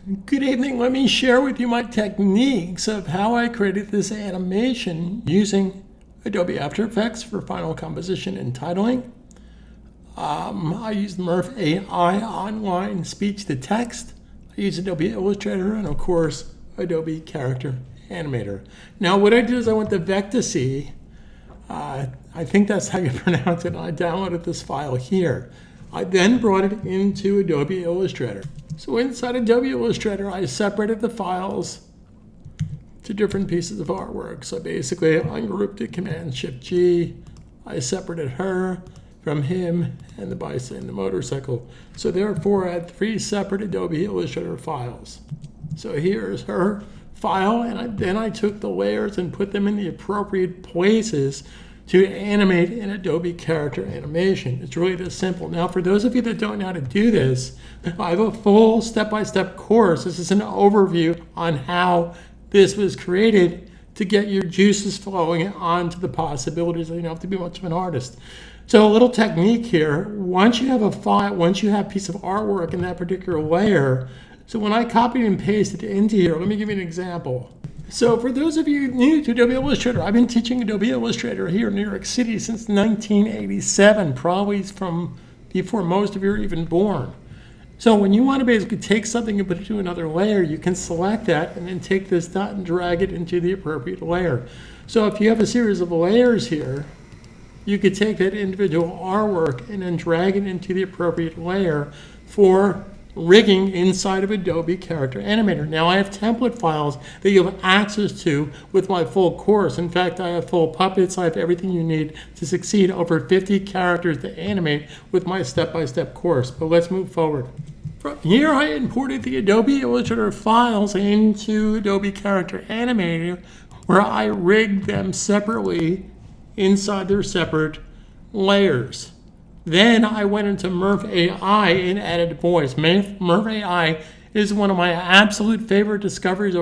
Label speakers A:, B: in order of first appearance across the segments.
A: Good evening. Let me share with you my techniques of how I created this animation using Adobe After Effects for final composition and titling. I used Murph AI online speech to text. I used Adobe Illustrator and, of course, Adobe Character Animator. Now, what I did is I went to Vector-C. I think that's how you pronounce it. I downloaded this file here. I then brought it into Adobe Illustrator. So inside Adobe Illustrator, I separated the files to different pieces of artwork. So basically, I ungrouped it, Command-Shift-G. I separated her from him and the bicycle and the motorcycle. So therefore, I had 3 separate Adobe Illustrator files. So here's her file, and then I took the layers and put them in the appropriate places to animate in Adobe Character Animation. It's really this simple. Now, for those of you that don't know how to do this, I have a full step-by-step course. This is an overview on how this was created to get your juices flowing onto the possibilities. You don't have to be much of an artist. So a little technique here. Once you have a file, once you have a piece of artwork in that particular layer, so when I copied and pasted it into here, let me give you an example. So for those of you new to Adobe Illustrator, I've been teaching Adobe Illustrator here in New York City since 1987, probably from before most of you are even born. So when you want to basically take something and put it to another layer, you can select that and then take this dot and drag it into the appropriate layer. So if you have a series of layers here, you could take that individual artwork and then drag it into the appropriate layer for rigging inside of Adobe Character Animator. Now I have template files that you have access to with my full course. In fact, I have full puppets. I have everything you need to succeed, over 50 characters to animate with my step-by-step course. But let's move forward. From here, I imported the Adobe Illustrator files into Adobe Character Animator, where I rigged them separately inside their separate layers. Then I went into Murph AI and added voice. Murph AI is one of my absolute favorite discoveries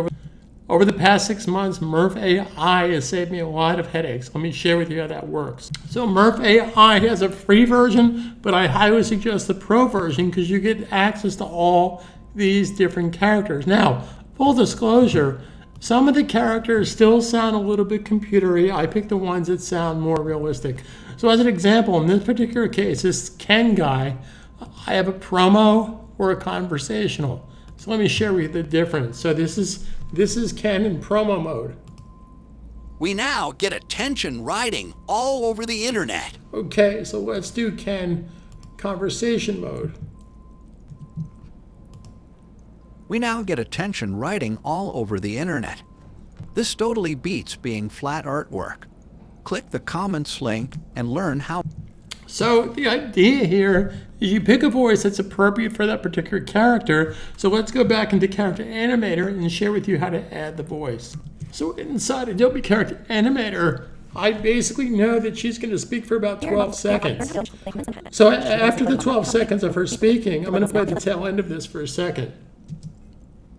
A: over the past 6 months. Murph AI has saved me a lot of headaches. Let me share with you how that works. So Murph AI has a free version, but I highly suggest the pro version because you get access to all these different characters. Now, full disclosure, some of the characters still sound a little bit computery. I picked the ones that sound more realistic. So as an example, in this particular case, this Ken guy, I have a promo or a conversational. So let me share with you the difference. So this is Ken in promo mode.
B: We now get attention writing all over the internet.
A: Okay, so let's do Ken conversation mode.
B: We now get attention writing all over the internet. This totally beats being flat artwork. Click the comments link and learn how.
A: So the idea here is you pick a voice that's appropriate for that particular character. So let's go back into Character Animator and share with you how to add the voice. So inside Adobe Character Animator, I basically know that she's going to speak for about 12 seconds. So after the 12 seconds of her speaking, I'm going to play the tail end of this for a second.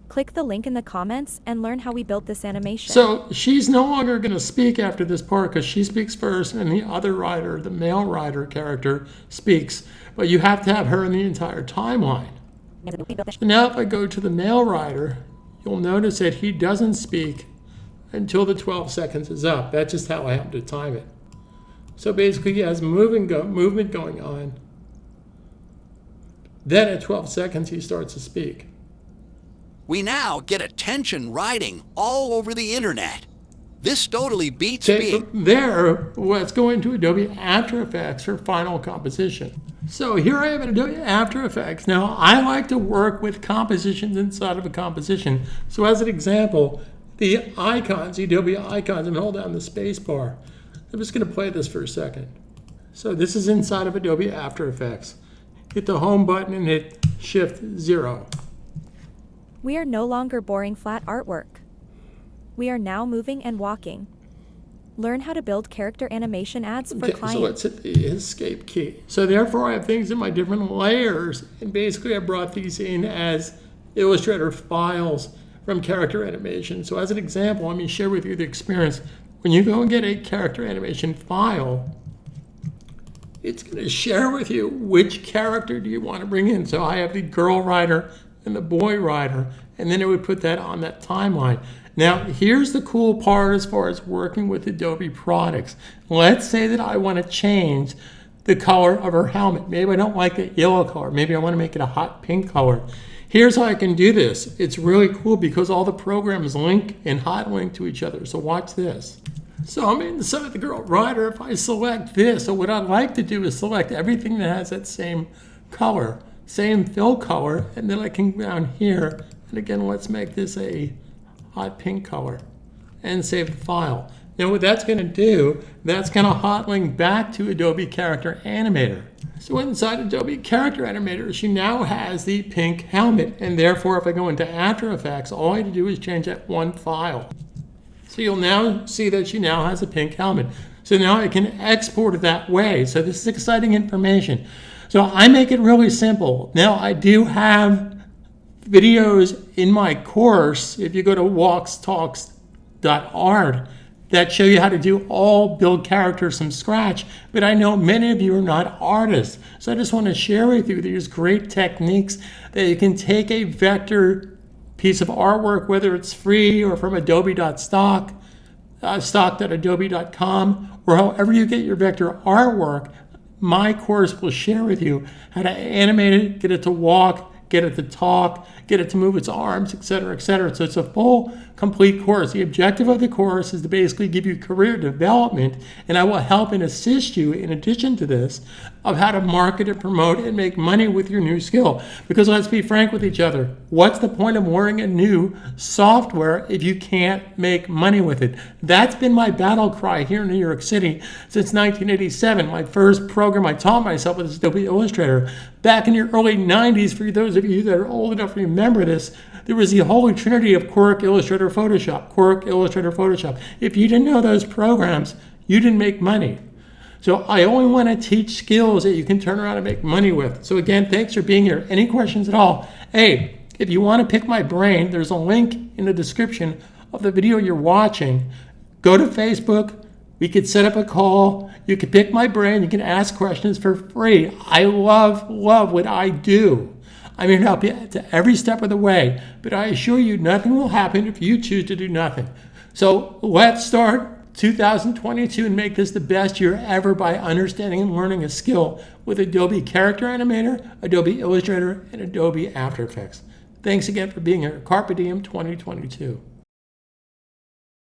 C: Click the link in the comments and learn how we built this animation.
A: So she's no longer going to speak after this part because she speaks first and the other writer, the male writer character, speaks. But you have to have her in the entire timeline. So now if I go to the male writer, you'll notice that he doesn't speak until the 12 seconds is up. That's just how I happen to time it. So basically he has movement going on. Then at 12 seconds he starts to speak.
B: We now get attention writing all over the internet. This totally beats being.
A: From there, let's go into Adobe After Effects for final composition. So here I have in Adobe After Effects. Now, I like to work with compositions inside of a composition. So as an example, the icons, the Adobe icons, I'm going to hold down the space bar. I'm just going to play this for a second. So this is inside of Adobe After Effects. Hit the home button and hit Shift 0.
C: We are no longer boring flat artwork. We are now moving and walking. Learn how to build character animation ads for clients.
A: So let's hit the escape key. So therefore I have things in my different layers, and basically I brought these in as Illustrator files from character animation. So as an example, let me share with you the experience. When you go and get a character animation file, it's going to share with you which character do you want to bring in. So I have the girl writer and the boy rider, and then it would put that on that timeline. Now, here's the cool part as far as working with Adobe products. Let's say that I want to change the color of her helmet. Maybe I don't like the yellow color. Maybe I want to make it a hot pink color. Here's how I can do this. It's really cool because all the programs link and hot link to each other. So watch this. So I'm inside the girl rider. If I select this, so what I'd like to do is select everything that has that same color, same fill color, and then I can go down here, and again, let's make this a hot pink color, and save the file. Now what that's going to do, that's going to hot link back to Adobe Character Animator. So inside Adobe Character Animator, she now has the pink helmet, and therefore if I go into After Effects, all I have to do is change that one file. So you'll now see that she now has a pink helmet. So now I can export it that way. So this is exciting information. So I make it really simple. Now I do have videos in my course, if you go to walkstalks.art, that show you how to do all build characters from scratch, but I know many of you are not artists. So I just want to share with you these great techniques that you can take a vector piece of artwork, whether it's free or from adobe.stock, stock.adobe.com, or however you get your vector artwork. My course will share with you how to animate it, get it to walk, get it to talk, get it to move its arms, etc., etc. So it's a full, complete course. The objective of the course is to basically give you career development, and I will help and assist you, in addition to this, of how to market and promote and make money with your new skill. Because let's be frank with each other, what's the point of learning a new software if you can't make money with it? That's been my battle cry here in New York City since 1987. My first program I taught myself was Adobe Illustrator. Back in the early 90s, for those of you that are old enough to remember this, there was the holy trinity of Quark, Illustrator, Photoshop. Quark, Illustrator, Photoshop. If you didn't know those programs, you didn't make money. So I only want to teach skills that you can turn around and make money with. So again, thanks for being here. Any questions at all? Hey, if you want to pick my brain, there's a link in the description of the video you're watching. Go to Facebook. We could set up a call. You can pick my brain. You can ask questions for free. I love what I do. I'm here to help you to every step of the way, but I assure you nothing will happen if you choose to do nothing. So let's start 2022 and make this the best year ever by understanding and learning a skill with Adobe Character Animator, Adobe Illustrator, and Adobe After Effects. Thanks again for being here. Carpe Diem 2022.